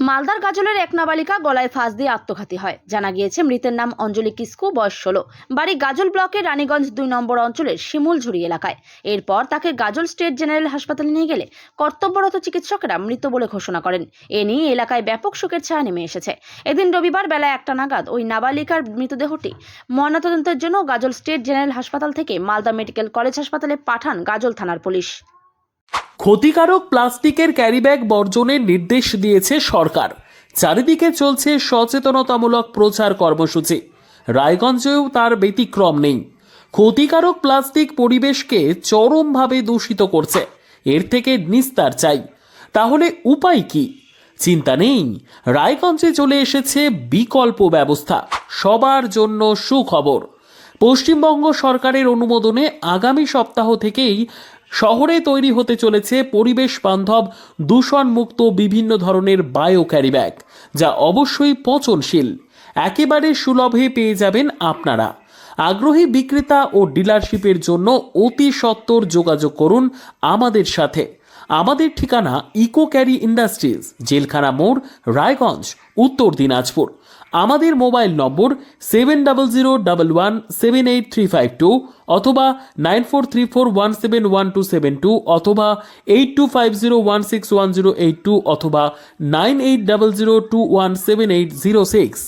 মালদার গাজলের এক নাবালিকা গলায় ফাঁস দিয়ে আত্মঘাতী হয়। জানা গিয়েছে মৃতের নাম অঞ্জলি কিস্কু, বয়স 16, বাড়ি গাজল ব্লকের রানীগঞ্জ 2 নম্বর অঞ্চলের শিমুলঝুরি এলাকায়। এরপর তাকে গাজল স্টেট জেনারেল হাসপাতালে নিয়ে গেলে কর্তব্যরত চিকিৎসকেরা মৃত বলে ঘোষণা করেন। এ নিয়ে এলাকায় ব্যাপক শোকের ছায়া নেমে এসেছে। এদিন রবিবার বেলা 1টা নাগাদ ওই নাবালিকার মৃতদেহটি ময়নাতদন্তের জন্য গাজল স্টেট জেনারেল হাসপাতাল থেকে মালদা মেডিকেল কলেজ হাসপাতালে পাঠান গাজল থানার পুলিশ। ক্ষতিকারক প্লাস্টিকের ক্যারিব্যাগ বর্জনের নির্দেশ দিয়েছে সরকার। চারিদিকে চলছে সচেতনতামূলক প্রচার কর্মসূচি। রায়গঞ্জেও তার ব্যতিক্রম নেই। ক্ষতিকারক প্লাস্টিক পরিবেশকে চরমভাবে দূষিত করছে। এর থেকে নিস্তার চাই। তাহলে উপায় কি? চিন্তা নেই, রায়গঞ্জে চলে এসেছে বিকল্প ব্যবস্থা। সবার জন্য সুখবর। পশ্চিমবঙ্গ সরকারের অনুমোদনে আগামী সপ্তাহ থেকেই শহরে তৈরি হতে চলেছে পরিবেশ বান্ধব দূষণমুক্ত বিভিন্ন ধরনের বায়ো ক্যারিব্যাগ, যা অবশ্যই পচনশীল। একেবারে সুলভে পেয়ে যাবেন আপনারা। আগ্রহী বিক্রেতা ও ডিলারশিপের জন্য অতি সত্বর যোগাযোগ করুন আমাদের সাথে। আমাদের ঠিকানা ইকো ক্যারি ইন্ডাস্ট্রিজ, জেলখানা মোড়, রায়গঞ্জ, উত্তর দিনাজপুর। আমাদের মোবাইল নম্বর 7001178352 অথবা 9434171272 অথবা 8250161082 অথবা 9800217806।